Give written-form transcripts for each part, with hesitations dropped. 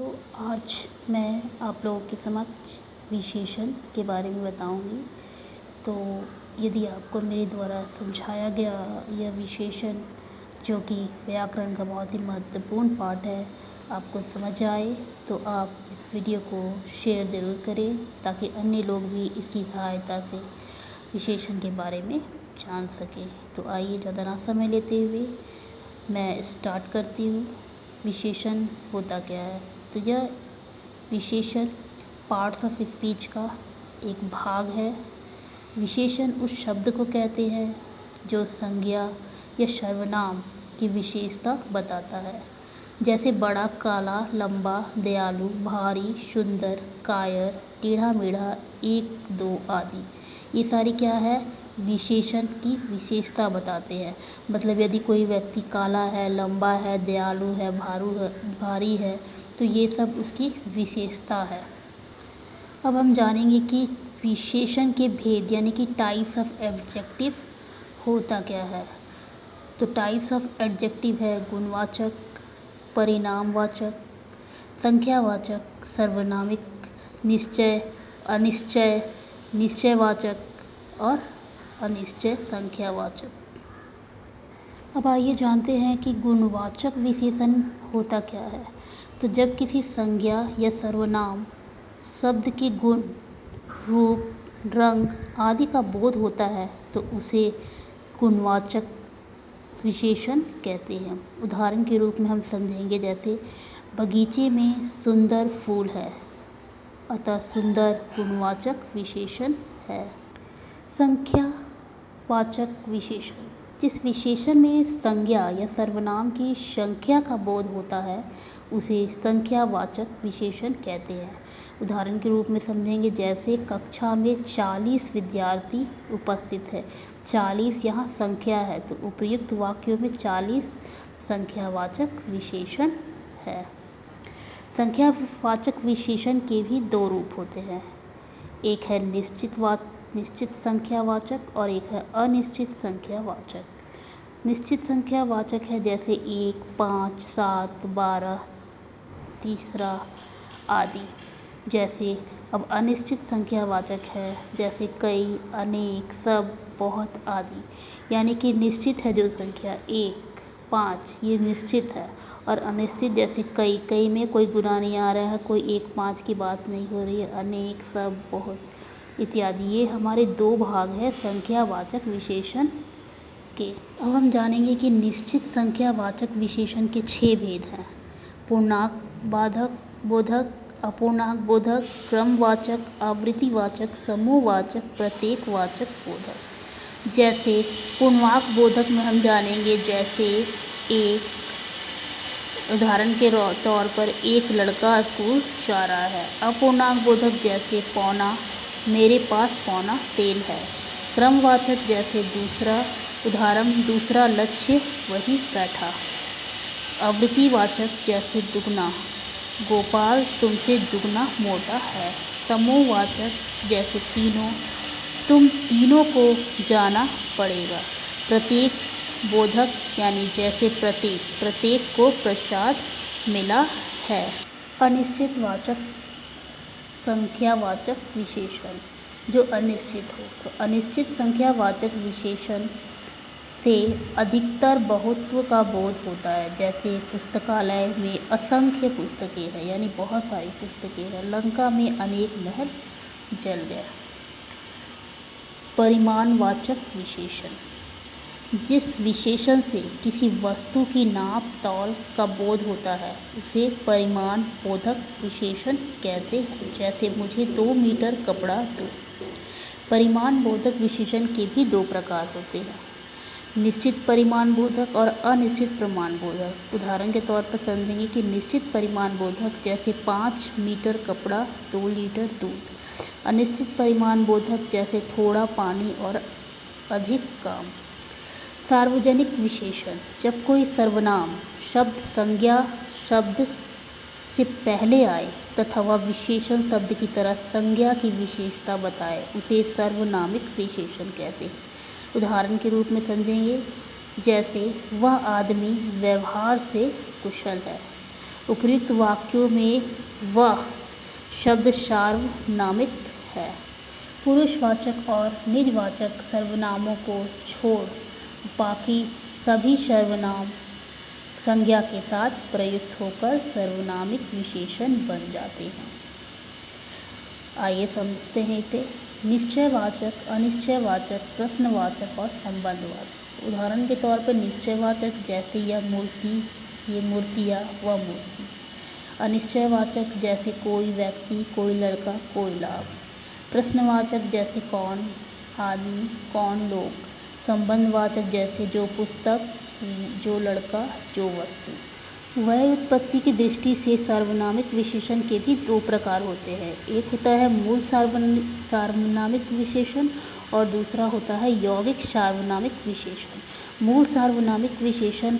तो आज मैं आप लोगों के समक्ष विशेषण के बारे में बताऊंगी। तो यदि आपको मेरे द्वारा समझाया गया यह विशेषण, जो कि व्याकरण का बहुत ही महत्वपूर्ण पार्ट है, आपको समझ आए तो आप इस वीडियो को शेयर ज़रूर करें, ताकि अन्य लोग भी इसकी सहायता से विशेषण के बारे में जान सकें। तो आइए ज़्यादा ना समय लेते हुए मैं स्टार्ट करती हूँ। विशेषण होता क्या है? तो यह विशेषण पार्ट्स ऑफ स्पीच का एक भाग है। विशेषण उस शब्द को कहते हैं जो संज्ञा या सर्वनाम की विशेषता बताता है, जैसे बड़ा, काला, लंबा, दयालु, भारी, सुंदर, कायर, टेढ़ा मेढ़ा, एक, दो आदि। ये सारी क्या है? विशेषण की विशेषता बताते हैं। मतलब यदि कोई व्यक्ति काला है, लंबा है, दयालु है, भारी है, तो ये सब उसकी विशेषता है। अब हम जानेंगे कि विशेषण के भेद यानी कि टाइप्स ऑफ एडजेक्टिव होता क्या है। तो टाइप्स ऑफ एडजेक्टिव है गुणवाचक, परिणामवाचक, संख्यावाचक, सर्वनामिक, निश्चय, अनिश्चय, निश्चयवाचक और अनिश्चय संख्यावाचक। अब आइए जानते हैं कि गुणवाचक विशेषण होता क्या है। तो जब किसी संज्ञा या सर्वनाम शब्द के गुण, रूप, रंग आदि का बोध होता है तो उसे गुणवाचक विशेषण कहते हैं। उदाहरण के रूप में हम समझेंगे, जैसे बगीचे में सुंदर फूल है, अतः सुंदर गुणवाचक विशेषण है। संख्यावाचक विशेषण, जिस विशेषण में संज्ञा या सर्वनाम की संख्या का बोध होता है उसे संख्यावाचक विशेषण कहते हैं। उदाहरण के रूप में समझेंगे, जैसे कक्षा में 40 विद्यार्थी उपस्थित है। 40 यहाँ संख्या है, तो उपर्युक्त वाक्यों में 40 संख्यावाचक विशेषण है। संख्यावाचक विशेषण के भी दो रूप होते हैं, एक है निश्चित संख्यावाचक और एक है अनिश्चित संख्यावाचक। निश्चित संख्यावाचक है जैसे 1, 5, 7, 12, तीसरा आदि। जैसे अब अनिश्चित संख्यावाचक है जैसे कई, अनेक, सब, बहुत आदि। यानी कि निश्चित है जो संख्या 1, 5 ये निश्चित है, और अनिश्चित जैसे कई में कोई गुना नहीं आ रहा है, कोई 1, 5 की बात नहीं हो रही है, अनेक, सब, बहुत इत्यादि। ये हमारे दो भाग हैं संख्यावाचक विशेषण के। अब हम जानेंगे कि निश्चित संख्यावाचक विशेषण के 6 भेद हैं। पूर्णांक बोधक, अपूर्णांक बोधक, क्रमवाचक, आवृत्तिवाचक, समूहवाचक, प्रत्येकवाचक बोधक। जैसे पूर्णांक बोधक में हम जानेंगे, जैसे एक, उदाहरण के तौर पर एक लड़का स्कूल जा रहा है। अपूर्णांक बोधक जैसे पौना, मेरे पास पौना तेल है। क्रमवाचक जैसे दूसरा, उदाहरण दूसरा लक्ष्य वही बैठा। आवृत्तिवाचक जैसे दुगना, गोपाल तुमसे दुगना मोटा है। समूहवाचक जैसे तीनों, तुम तीनों को जाना पड़ेगा। प्रत्येक बोधक यानी जैसे प्रत्येक को प्रसाद मिला है। अनिश्चितवाचक संख्यावाचक विशेषण, जो अनिश्चित हो। तो अनिश्चित संख्यावाचक विशेषण से अधिकतर बहुत्व का बोध होता है। जैसे पुस्तकालय में असंख्य पुस्तकें हैं, यानी बहुत सारी पुस्तकें हैं। लंका में अनेक महल जल गए। परिमाणवाचक विशेषण, जिस विशेषण से किसी वस्तु की नाप तौल का बोध होता है उसे परिमाण बोधक विशेषण कहते हैं। जैसे मुझे 2 मीटर कपड़ा दो। परिमाण बोधक विशेषण के भी दो प्रकार होते हैं, निश्चित परिमाण बोधक और अनिश्चित परिमाण बोधक। उदाहरण के तौर पर समझेंगे कि निश्चित परिमाण बोधक जैसे 5 मीटर कपड़ा, 2 लीटर दूध। अनिश्चित परिमाण बोधक जैसे थोड़ा पानी और अधिक काम। सार्वजनिक विशेषण, जब कोई सर्वनाम शब्द संज्ञा शब्द से पहले आए तथा वह विशेषण शब्द की तरह संज्ञा की विशेषता बताए उसे सार्वनामिक विशेषण कहते हैं। उदाहरण के रूप में समझेंगे, जैसे वह आदमी व्यवहार से कुशल है। उपर्युक्त वाक्यों में वह शब्द सार्वनामिक है। पुरुषवाचक और निजवाचक सर्वनामों को छोड़ बाकी सभी सर्वनाम संज्ञा के साथ प्रयुक्त होकर सर्वनामिक विशेषण बन जाते हैं। आइए समझते हैं इसे। निश्चयवाचक, अनिश्चयवाचक, प्रश्नवाचक और संबंधवाचक। उदाहरण के तौर पर निश्चयवाचक जैसे यह मूर्ति, ये मूर्ति या वह मूर्ति। अनिश्चयवाचक जैसे कोई व्यक्ति, कोई लड़का, कोई लाभ। प्रश्नवाचक जैसे कौन आदमी, कौन लोग। संबंधवाचक जैसे जो पुस्तक, जो लड़का, जो वस्तु। व्युत्पत्ति की दृष्टि से सार्वनामिक विशेषण के भी दो प्रकार होते हैं। एक होता है मूल सार्वनामिक विशेषण और दूसरा होता है यौगिक सार्वनामिक विशेषण। मूल सार्वनामिक विशेषण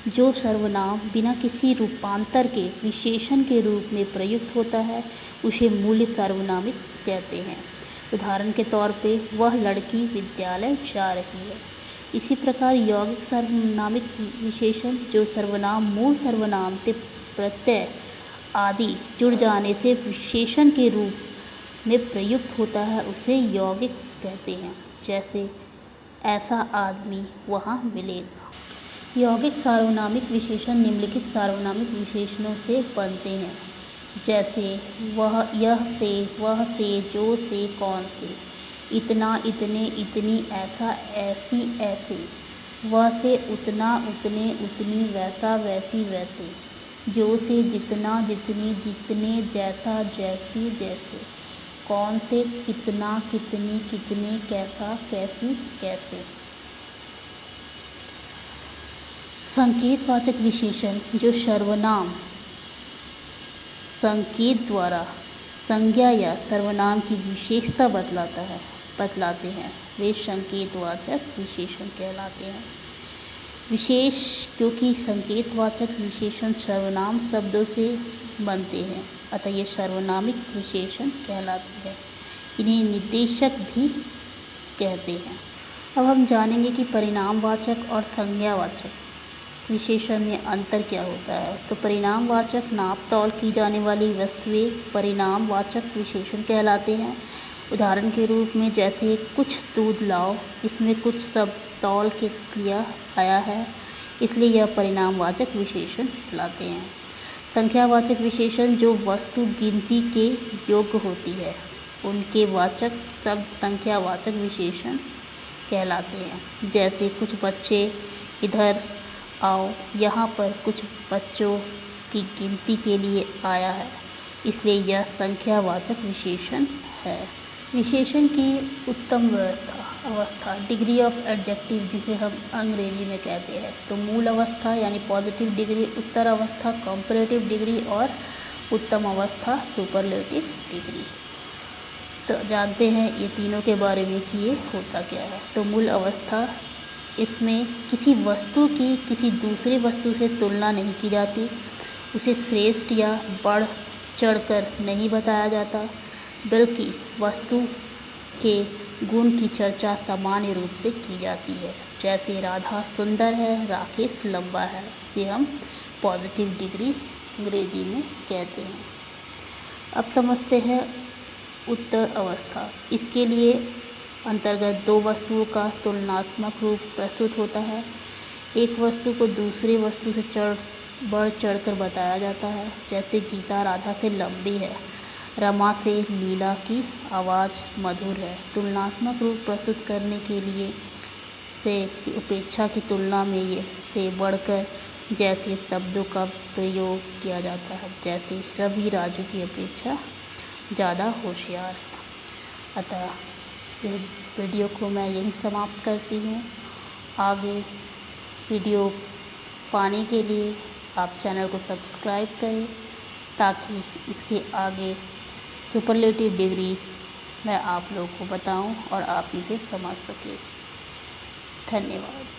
जो सर्वनाम बिना किसी रूपांतर के विशेषण के रूप में प्रयुक्त होता है उसे मूल सार्वनामिक कहते हैं। उदाहरण के तौर पे वह लड़की विद्यालय जा रही है। इसी प्रकार यौगिक सार्वनामिक विशेषण जो सर्वनाम मूल सर्वनाम से प्रत्यय आदि जुड़ जाने से विशेषण के रूप में प्रयुक्त होता है उसे यौगिक कहते हैं। जैसे ऐसा आदमी वहाँ मिलेगा। यौगिक सार्वनामिक विशेषण निम्नलिखित सार्वनामिक विशेषणों से बनते हैं। जैसे वह, यह से, वह से, जो से, कौन से। इतना, इतने, इतनी, ऐसा, ऐसी, ऐसे। वह से उतना, उतने, उतनी, वैसा, वैसी, वैसे। जो से जितना, जितनी, जितने, जैसा, जैसी, जैसे। कौन से कितना, कितनी, कितने, कैसा, कैसी, कैसे। संकेतवाचक विशेषण जो सर्वनाम संकेत द्वारा संज्ञा या सर्वनाम की विशेषता बतलाते हैं वे संकेतवाचक विशेषण कहलाते हैं। विशेष क्योंकि संकेतवाचक विशेषण सर्वनाम शब्दों से बनते हैं अतः ये सार्वनामिक विशेषण कहलाते हैं। इन्हें निर्देशक भी कहते हैं। अब हम जानेंगे कि परिणामवाचक और संज्ञावाचक विशेषण में अंतर क्या होता है। तो परिणामवाचक नाप तौल की जाने वाली वस्तुएं परिणामवाचक विशेषण कहलाते हैं। उदाहरण के रूप में जैसे कुछ दूध लाओ, इसमें कुछ शब्द तौल के लिया आया है इसलिए यह परिणामवाचक विशेषण कहलाते हैं। संख्यावाचक विशेषण जो वस्तु गिनती के योग्य होती है उनके वाचक शब्द संख्यावाचक विशेषण कहलाते हैं। जैसे कुछ बच्चे इधर आओ, यहाँ पर कुछ बच्चों की गिनती के लिए आया है इसलिए यह संख्यावाचक विशेषण है। विशेषण की उत्तम अवस्था डिग्री ऑफ एडजेक्टिव जिसे हम अंग्रेजी में कहते हैं। तो मूल अवस्था यानी पॉजिटिव डिग्री, उत्तर अवस्था कंपैरेटिव डिग्री और उत्तम अवस्था सुपरलेटिव डिग्री। तो जानते हैं ये तीनों के बारे में कि ये होता क्या है। तो मूल अवस्था, इसमें किसी वस्तु की किसी दूसरी वस्तु से तुलना नहीं की जाती, उसे श्रेष्ठ या बढ़ चढ़कर नहीं बताया जाता बल्कि वस्तु के गुण की चर्चा सामान्य रूप से की जाती है। जैसे राधा सुंदर है, राकेश लंबा है, इसे हम पॉजिटिव डिग्री अंग्रेजी में कहते हैं। अब समझते हैं उत्तर अवस्था। इसके लिए अंतर्गत दो वस्तुओं का तुलनात्मक रूप प्रस्तुत होता है। एक वस्तु को दूसरी वस्तु से बढ़ चढ़कर बताया जाता है। जैसे गीता राधा से लंबी है, रमा से लीला की आवाज़ मधुर है। तुलनात्मक रूप प्रस्तुत करने के लिए से उपेक्षा की तुलना में ये से बढ़कर जैसे शब्दों का प्रयोग किया जाता है। जैसे रवि राजू की अपेक्षा ज़्यादा होशियार है। अतः इस वीडियो को मैं यहीं समाप्त करती हूँ। आगे वीडियो पाने के लिए आप चैनल को सब्सक्राइब करें ताकि इसके आगे सुपरलेटिव डिग्री मैं आप लोगों को बताऊं और आप इसे समझ सकें। धन्यवाद।